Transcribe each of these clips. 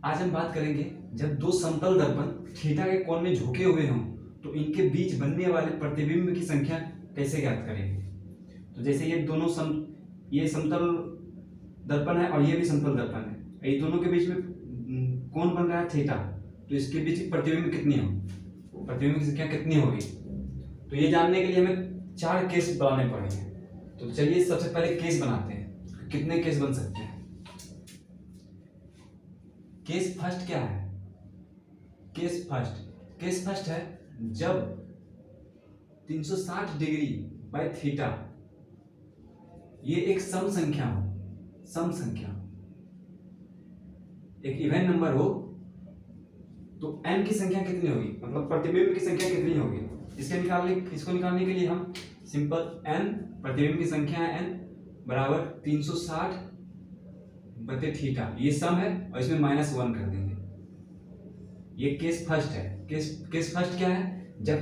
आज हम बात करेंगे जब दो समतल दर्पण थीटा के कोण में झुके हुए हों तो इनके बीच बनने वाले प्रतिबिंब की संख्या कैसे ज्ञात करेंगे। तो जैसे ये समतल दर्पण है और ये भी समतल दर्पण है, ये दोनों के बीच में कोण बन रहा है थीटा, तो इसके बीच प्रतिबिंब कितनी हो, प्रतिबिंब की संख्या कितनी होगी। तो ये जानने के लिए हमें 4 केस बनाने पड़ेंगे। तो चलिए सबसे पहले केस बनाते हैं। कितने केस बन सकते हैं। केस फर्स्ट क्या है। केस फर्स्ट है जब 360 डिग्री बाय थीटा ये एक सम संख्या हो, एक इवन नंबर हो, तो n की संख्या कितनी होगी, मतलब प्रतिबिंब की संख्या कितनी होगी। इसको निकालने के लिए हम सिंपल n, प्रतिबिंब की संख्या है n बराबर 360 बटे थीटा, ये सम है और इसमें -1 कर देंगे। ये केस फर्स्ट है। केस फर्स्ट क्या है, जब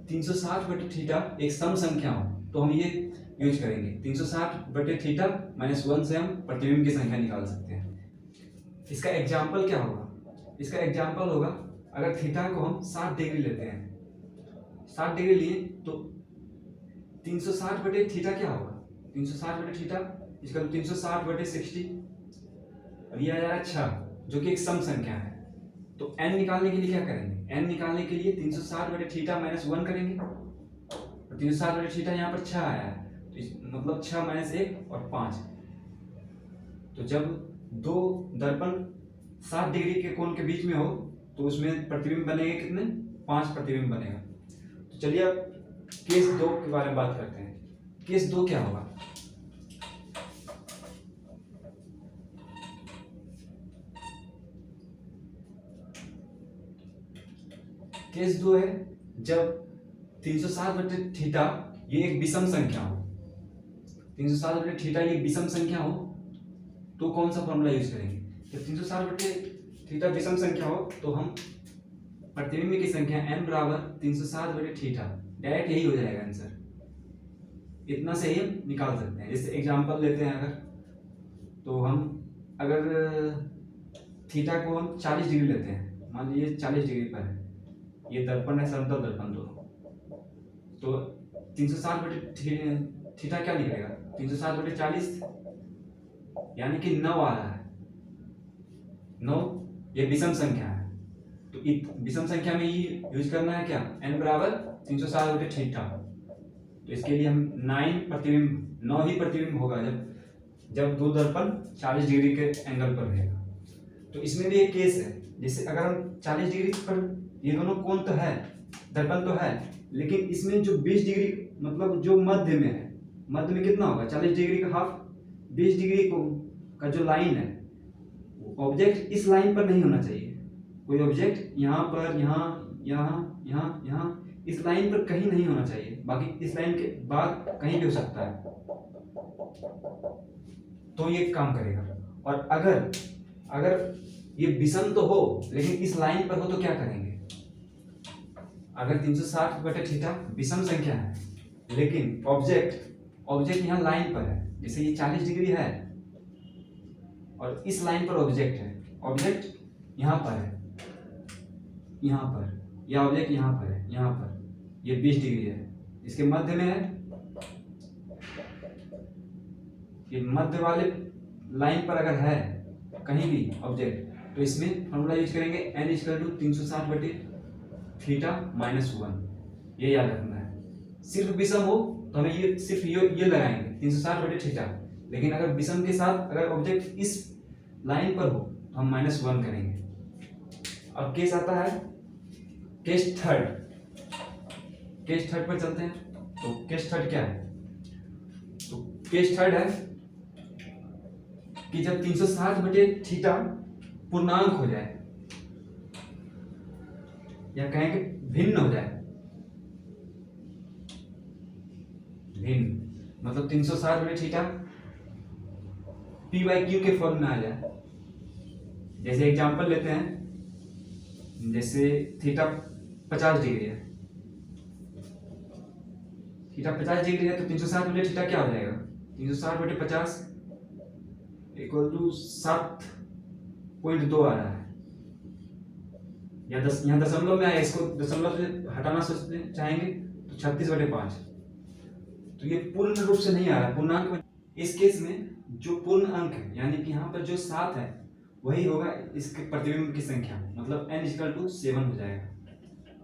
360 बटे थीटा एक सम संख्या हो तो हम ये यूज करेंगे। 360 बटे थीटा -1 से हम प्रतिबिंब की संख्या निकाल सकते हैं। इसका एग्जाम्पल क्या होगा, इसका एग्जाम्पल होगा अगर थीटा को हम 60 डिग्री लेते हैं, 60 डिग्री लिए तो 360 बटे थीटा क्या होगा, 360 बटे थीटा इसका 360 बटे 60 और ये आ जाएगा 6, जो कि एक सम संख्या है। तो n निकालने के लिए क्या करेंगे, n निकालने के लिए 360 बटे थीटा -1 करेंगे और 360 बटे थीटा यहाँ पर 6 आया है, तो मतलब 6 - 1 और 5। तो जब दो दर्पण 60 डिग्री के कोण के बीच में हो तो उसमें प्रतिबिंब बनेंगे कितने, 5 प्रतिबिंब बनेगा। तो चलिए अब केस 2 के बारे में बात करते हैं। केस 2 क्या होगा। केस 2 है जब 360 बटे थीटा ये एक विषम संख्या हो, 360 बटे थीटा ये विषम संख्या हो तो कौन सा फॉर्मूला यूज करेंगे। जब 360 बटे थीटा विषम संख्या हो तो हम प्रतिबिंब की संख्या n बराबर 360 बटे थीटा, डायरेक्ट यही हो जाएगा आंसर। इतना से ही हम निकाल सकते हैं। जैसे एग्जांपल लेते हैं, अगर थीटा को हम 40 डिग्री लेते हैं, मान लीजिए 40 डिग्री पर है, ये दर्पण है समतल दर्पण दोनों, तो 360 बटे थीटा क्या निकलेगा, 360 बटे 40 यानी कि 9 आ रहा है। 9 ये विषम संख्या है, तो विषम संख्या में ही यूज करना है क्या, n बराबर 360 बटे थीटा। तो इसके लिए हम 9 ही प्रतिबिंब होगा जब दो दर्पण 40 डिग्री के एंगल पर रहेगा। तो इसमें भी एक केस है, जैसे अगर हम 40 डिग्री पर, ये दोनों कोण तो है, दर्पण तो है, लेकिन इसमें जो 20 डिग्री मतलब जो मध्य में है, मध्य में कितना होगा 40 डिग्री का हाफ, 20 डिग्री का जो लाइन है, ऑब्जेक्ट इस लाइन पर नहीं होना चाहिए। कोई ऑब्जेक्ट यहाँ पर, यहाँ इस लाइन पर कहीं नहीं होना चाहिए, बाकी इस लाइन के बाद कहीं भी हो सकता है, तो ये काम करेगा। और अगर ये विषम तो हो लेकिन इस लाइन पर हो तो क्या करेंगे, अगर 360 बटे थीटा विषम संख्या है लेकिन ऑब्जेक्ट यहाँ लाइन पर है, जैसे ये 40 डिग्री है और इस लाइन पर ऑब्जेक्ट है, ऑब्जेक्ट यहाँ पर है, यहाँ पर, या ऑब्जेक्ट यहाँ पर है, यहाँ पर ये 20 डिग्री है, इसके मध्य में है, ये मध्य वाले लाइन पर अगर है कहीं भी ऑब्जेक्ट, तो इसमें फॉर्मूला यूज करेंगे n = 360 बटे थीटा -1। ये याद रखना है। सिर्फ विषम हो तो हमें ये सिर्फ ये लगाएंगे 360 बटे थीटा, लेकिन अगर विषम के साथ अगर ऑब्जेक्ट इस लाइन पर हो तो हम -1 करेंगे। अब केस आता है केस थर्ड पर चलते हैं। तो केस थर्ड क्या है, तो केस थर्ड है कि जब 360 बटे थीटा पूर्णांक हो जाए, या कहेंगे भिन्न हो जाए, मतलब 360 बटे थीटा p/q के फॉर्म में आ जाए। जैसे एग्जांपल लेते हैं, जैसे थीटा 50 डिग्री है, थीटा 50 डिग्री है तो 360 बटे थीटा क्या हो जाएगा, 360 बटे 50 = 7.2 आ रहा है। या यहाँ दशमलव में आया, इसको दशमलव से हटाना सोचते चाहेंगे तो 36/5। तो ये पूर्ण रूप से नहीं आ रहा पूर्णांक में। इस केस में जो पूर्ण अंक है यानी कि यहाँ पर जो 7 है वही होगा इसके प्रतिबिंब की संख्या, मतलब n = 7 हो जाएगा।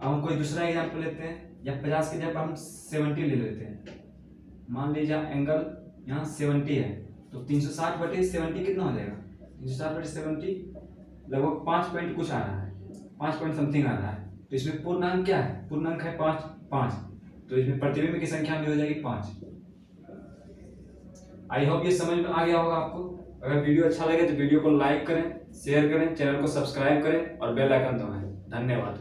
अब हम कोई दूसरा एग्जाम्पल लेते हैं, या 50 की जगह हम 70 ले लेते हैं। मान लीजिए एंगल यहाँ 70 है, तो 360/70 कितना हो जाएगा? 360/70 लगभग 5 पॉइंट कुछ आ रहा है, 5 पॉइंट समथिंग आ रहा है। तो इसमें पूर्णांक क्या है? पूर्णांक है 5, तो इसमें प्रतिबिंब की संख्या भी हो जाएगी 5। आई होप ये समझ में आ गया होगा आपको। अगर वीडियो अच्छा लगे तो वीडियो को लाइक करें, शेयर करें, चैनल को सब्सक्राइब करें और बेल आइकन दबाएं। धन्यवाद।